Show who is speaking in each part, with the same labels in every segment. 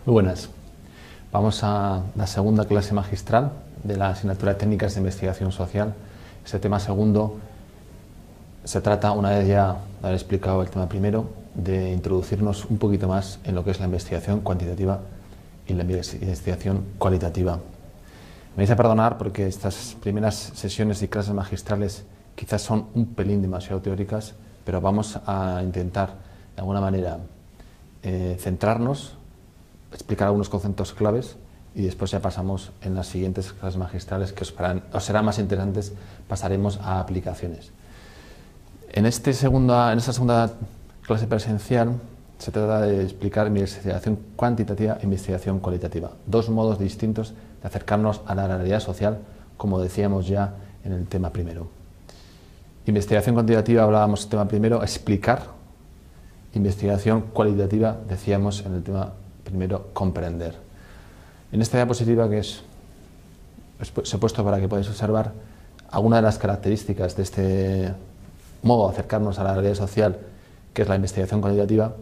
Speaker 1: Muy buenas. Vamos a la segunda clase magistral de la asignatura de Técnicas de Investigación Social. Este tema segundo se trata, una vez ya de haber explicado el tema primero, de introducirnos un poquito más en lo que es la investigación cuantitativa y la investigación cualitativa. Me vais a perdonar porque estas primeras sesiones y clases magistrales quizás son un pelín demasiado teóricas, pero vamos a intentar de alguna manera centrarnos, explicar algunos conceptos claves y después ya pasamos en las siguientes clases magistrales que os serán más interesantes, pasaremos a aplicaciones. En esta segunda clase presencial se trata de explicar investigación cuantitativa e investigación cualitativa, dos modos distintos de acercarnos a la realidad social, como decíamos ya en el tema primero. Investigación cuantitativa, hablábamos del tema primero, explicar. Investigación cualitativa, decíamos en el tema primero, comprender. En esta diapositiva que os he puesto para que podáis observar algunas de las características de este modo de acercarnos a la realidad social, que es la investigación cualitativa,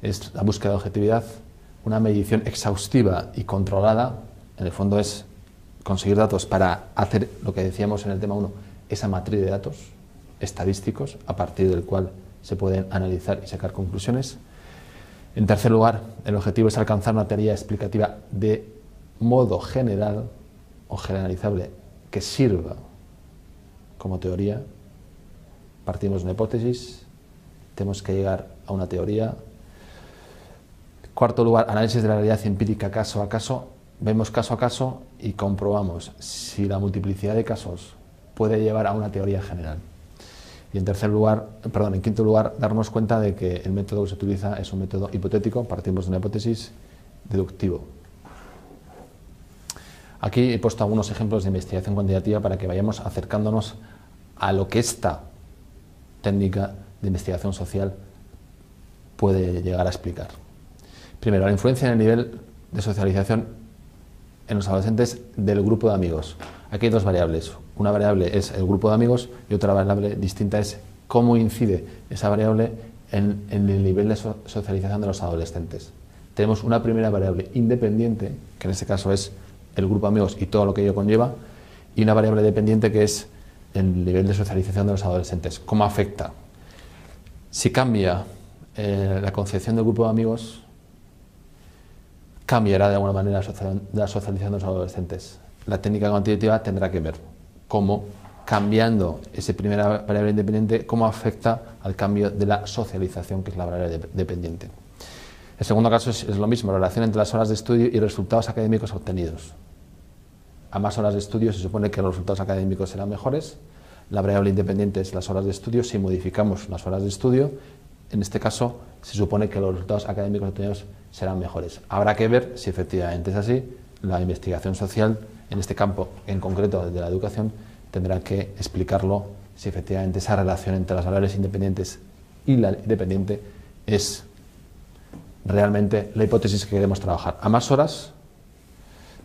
Speaker 1: es la búsqueda de objetividad, una medición exhaustiva y controlada, en el fondo es conseguir datos para hacer lo que decíamos en el tema 1, esa matriz de datos estadísticos a partir del cual se pueden analizar y sacar conclusiones. En tercer lugar, el objetivo es alcanzar una teoría explicativa de modo general o generalizable que sirva como teoría. Partimos de una hipótesis, tenemos que llegar a una teoría. Cuarto lugar, análisis de la realidad empírica caso a caso. Vemos caso a caso y comprobamos si la multiplicidad de casos puede llevar a una teoría general. Y en quinto lugar, darnos cuenta de que el método que se utiliza es un método hipotético, partimos de una hipótesis, deductivo. Aquí he puesto algunos ejemplos de investigación cuantitativa para que vayamos acercándonos a lo que esta técnica de investigación social puede llegar a explicar. Primero, la influencia en el nivel de socialización en los adolescentes del grupo de amigos. Aquí hay dos variables. Una variable es el grupo de amigos y otra variable distinta es cómo incide esa variable en el nivel de socialización de los adolescentes. Tenemos una primera variable independiente, que en este caso es el grupo de amigos y todo lo que ello conlleva, y una variable dependiente que es el nivel de socialización de los adolescentes. ¿Cómo afecta? Si cambia la concepción del grupo de amigos, cambiará de alguna manera la socialización de los adolescentes. La técnica cuantitativa tendrá que ver cómo, cambiando esa primera variable independiente, cómo afecta al cambio de la socialización, que es la variable dependiente. El segundo caso es lo mismo, la relación entre las horas de estudio y resultados académicos obtenidos. A más horas de estudio se supone que los resultados académicos serán mejores. La variable independiente es las horas de estudio. Si modificamos las horas de estudio, en este caso se supone que los resultados académicos obtenidos serán mejores. Habrá que ver si efectivamente es así. La investigación social, en este campo en concreto de la educación, tendrá que explicarlo si efectivamente esa relación entre las variables independientes y la dependiente es realmente la hipótesis que queremos trabajar. A más horas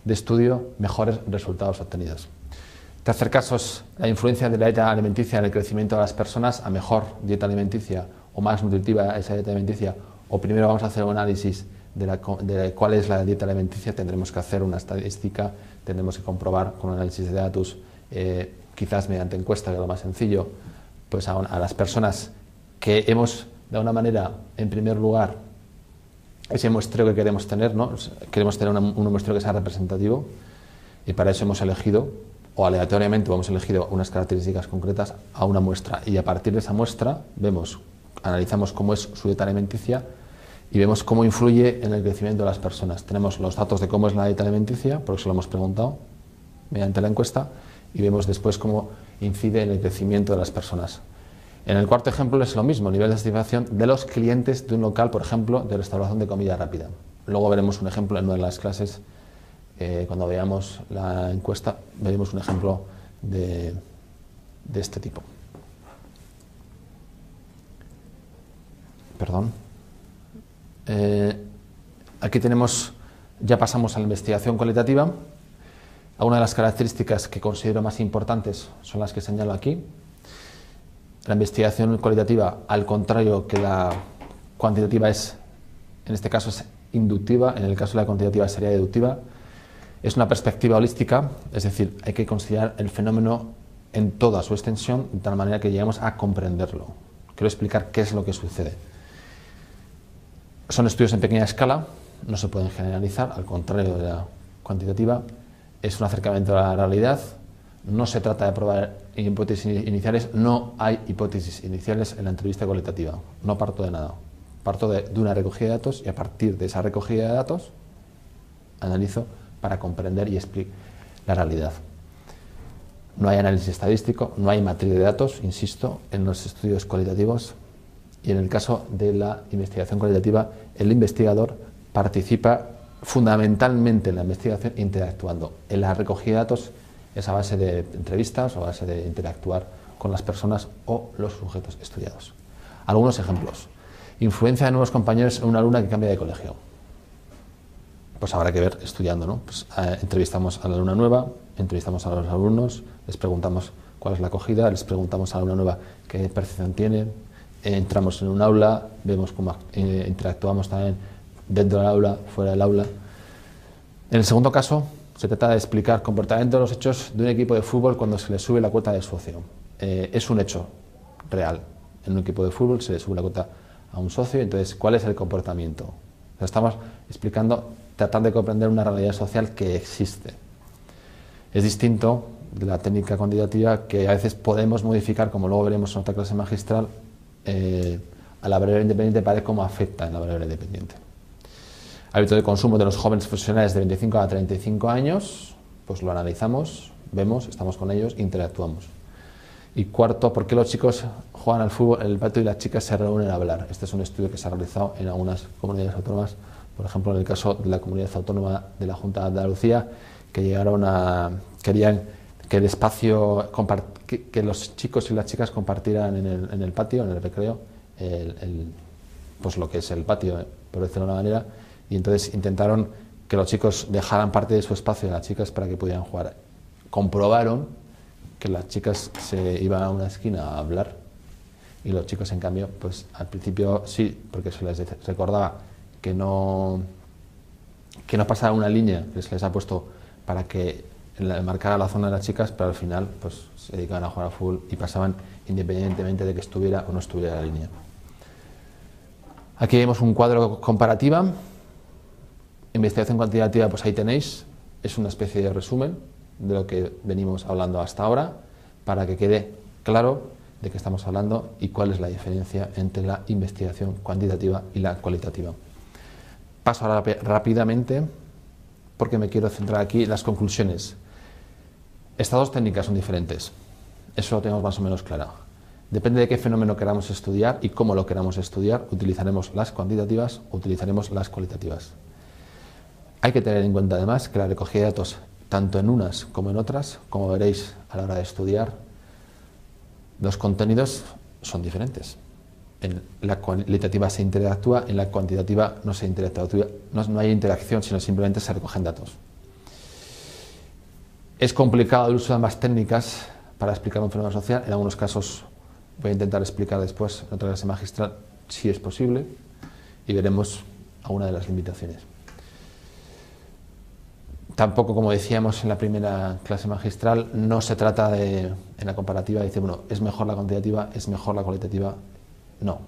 Speaker 1: de estudio, mejores resultados obtenidos. Tercer caso es la influencia de la dieta alimenticia en el crecimiento de las personas. A mejor dieta alimenticia o más nutritiva esa dieta alimenticia, o primero vamos a hacer un análisis de cuál es la dieta alimenticia, tendremos que hacer una estadística, tendremos que comprobar con un análisis de datos, quizás mediante encuesta, que es lo más sencillo, pues a las personas que hemos, de alguna manera, en primer lugar, ese muestreo que queremos tener, ¿no? Queremos tener un muestreo que sea representativo y para eso hemos elegido, o aleatoriamente hemos elegido unas características concretas a una muestra y a partir de esa muestra analizamos cómo es su dieta alimenticia y vemos cómo influye en el crecimiento de las personas. Tenemos los datos de cómo es la dieta alimenticia, porque se lo hemos preguntado mediante la encuesta, y vemos después cómo incide en el crecimiento de las personas. En el cuarto ejemplo es lo mismo, nivel de satisfacción de los clientes de un local, por ejemplo, de restauración de comida rápida. Luego veremos un ejemplo en una de las clases, cuando veamos la encuesta, veremos un ejemplo de este tipo. Perdón. Aquí ya pasamos a la investigación cualitativa. Algunas de las características que considero más importantes son las que señalo aquí. La investigación cualitativa, al contrario que la cuantitativa, en este caso es inductiva, en el caso de la cuantitativa sería deductiva. Es una perspectiva holística, es decir, hay que considerar el fenómeno en toda su extensión, de tal manera que lleguemos a comprenderlo. Quiero explicar qué es lo que sucede. Son estudios en pequeña escala, no se pueden generalizar, al contrario de la cuantitativa. Es un acercamiento a la realidad, no se trata de probar hipótesis iniciales, no hay hipótesis iniciales en la entrevista cualitativa, no parto de nada. Parto de una recogida de datos y a partir de esa recogida de datos analizo para comprender y explicar la realidad. No hay análisis estadístico, no hay matriz de datos, insisto, en los estudios cualitativos, y en el caso de la investigación cualitativa, el investigador participa fundamentalmente en la investigación interactuando. En la recogida de datos es a base de entrevistas o a base de interactuar con las personas o los sujetos estudiados. Algunos ejemplos. Influencia de nuevos compañeros en una alumna que cambia de colegio. Pues habrá que ver estudiando, ¿no? Pues, entrevistamos a la alumna nueva, entrevistamos a los alumnos, les preguntamos cuál es la acogida, les preguntamos a la alumna nueva qué percepción tiene, entramos en un aula, vemos cómo interactuamos también dentro del aula, fuera del aula. En el segundo caso, se trata de explicar comportamiento de los hechos de un equipo de fútbol cuando se le sube la cuota de socio. Es un hecho real. En un equipo de fútbol se le sube la cuota a un socio, entonces, ¿cuál es el comportamiento? O sea, estamos explicando, tratando de comprender una realidad social que existe. Es distinto de la técnica cuantitativa, que a veces podemos modificar, como luego veremos en otra clase magistral, a la variable independiente para ver cómo afecta en la variable dependiente. Hábito de consumo de los jóvenes profesionales de 25 a 35 años, pues lo analizamos, vemos, estamos con ellos, interactuamos. Y cuarto, ¿por qué los chicos juegan al fútbol en el patio y las chicas se reúnen a hablar? Este es un estudio que se ha realizado en algunas comunidades autónomas, por ejemplo en el caso de la comunidad autónoma de la Junta de Andalucía, que querían que el espacio, que los chicos y las chicas compartieran en el patio, en el recreo, pues lo que es el patio, por decirlo de una manera, y entonces intentaron que los chicos dejaran parte de su espacio a las chicas para que pudieran jugar. Comprobaron que las chicas se iban a una esquina a hablar y los chicos, en cambio, pues al principio sí, porque se les recordaba que no pasara una línea que se les ha puesto para que marcara la zona de las chicas, pero al final pues se dedicaban a jugar al fútbol y pasaban independientemente de que estuviera o no estuviera la línea. Aquí vemos un cuadro comparativa. Investigación cuantitativa, pues ahí tenéis, es una especie de resumen de lo que venimos hablando hasta ahora, para que quede claro de qué estamos hablando y cuál es la diferencia entre la investigación cuantitativa y la cualitativa. Paso ahora rápidamente, porque me quiero centrar aquí en las conclusiones. Estas dos técnicas son diferentes, eso lo tenemos más o menos claro. Depende de qué fenómeno queramos estudiar y cómo lo queramos estudiar, utilizaremos las cuantitativas o utilizaremos las cualitativas. Hay que tener en cuenta además que la recogida de datos, tanto en unas como en otras, como veréis a la hora de estudiar, los contenidos son diferentes. En la cualitativa se interactúa, en la cuantitativa no se interactúa, no hay interacción, sino simplemente se recogen datos. Es complicado el uso de ambas técnicas para explicar un fenómeno social. En algunos casos voy a intentar explicar después en otra clase magistral si es posible y veremos alguna de las limitaciones. Tampoco, como decíamos en la primera clase magistral, no se trata de, en la comparativa, de decir, bueno, es mejor la cuantitativa, es mejor la cualitativa. No.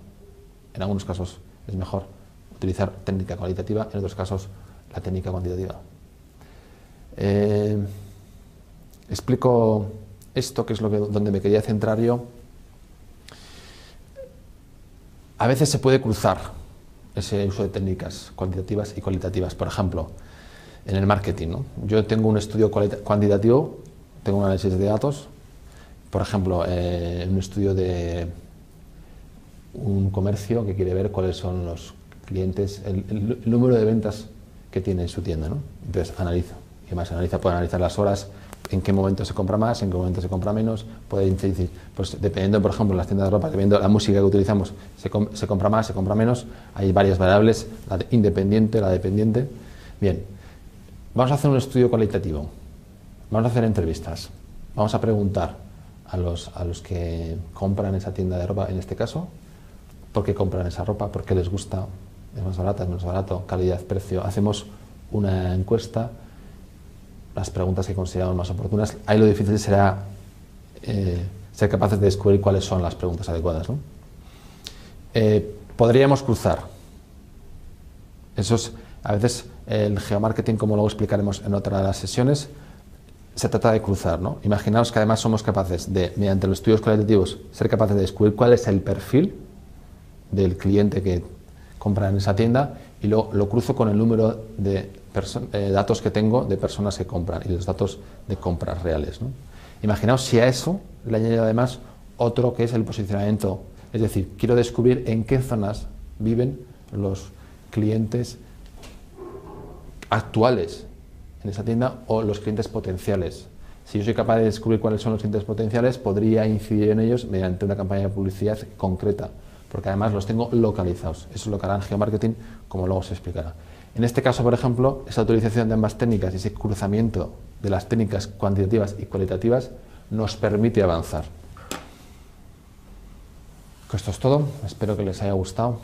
Speaker 1: En algunos casos es mejor utilizar técnica cualitativa, en otros casos la técnica cuantitativa. Explico esto, que es donde me quería centrar yo. A veces se puede cruzar ese uso de técnicas cuantitativas y cualitativas. Por ejemplo, en el marketing, ¿no? Yo tengo un estudio cuantitativo, tengo un análisis de datos, por ejemplo, un estudio de un comercio que quiere ver cuáles son los clientes, el número de ventas que tiene en su tienda, ¿no? Entonces analiza, y además puede analizar las horas, en qué momento se compra más, en qué momento se compra menos, puede decir, pues dependiendo, por ejemplo, en las tiendas de ropa, dependiendo de la música que utilizamos, se compra más, se compra menos, hay varias variables, la independiente, la dependiente. Bien. Vamos a hacer un estudio cualitativo, vamos a hacer entrevistas, vamos a preguntar a los que compran esa tienda de ropa, en este caso, por qué compran esa ropa, por qué les gusta, es más barata, es menos barato, calidad, precio. Hacemos una encuesta, las preguntas que consideramos más oportunas. Ahí lo difícil será ser capaces de descubrir cuáles son las preguntas adecuadas, ¿no? Podríamos cruzar. Eso es, a veces el geomarketing, como luego explicaremos en otra de las sesiones, se trata de cruzar, ¿no? Imaginaos que además somos capaces de, mediante los estudios cualitativos, ser capaces de descubrir cuál es el perfil del cliente que compra en esa tienda y lo cruzo con el número de datos que tengo de personas que compran y los datos de compras reales, ¿no? Imaginaos si a eso le añado además otro que es el posicionamiento, es decir, quiero descubrir en qué zonas viven los clientes actuales en esa tienda o los clientes potenciales. Si yo soy capaz de descubrir cuáles son los clientes potenciales, podría incidir en ellos mediante una campaña de publicidad concreta, porque además los tengo localizados. Eso es lo que hará en geomarketing, como luego se explicará. En este caso, por ejemplo, esa utilización de ambas técnicas y ese cruzamiento de las técnicas cuantitativas y cualitativas nos permite avanzar. Esto es todo, espero que les haya gustado.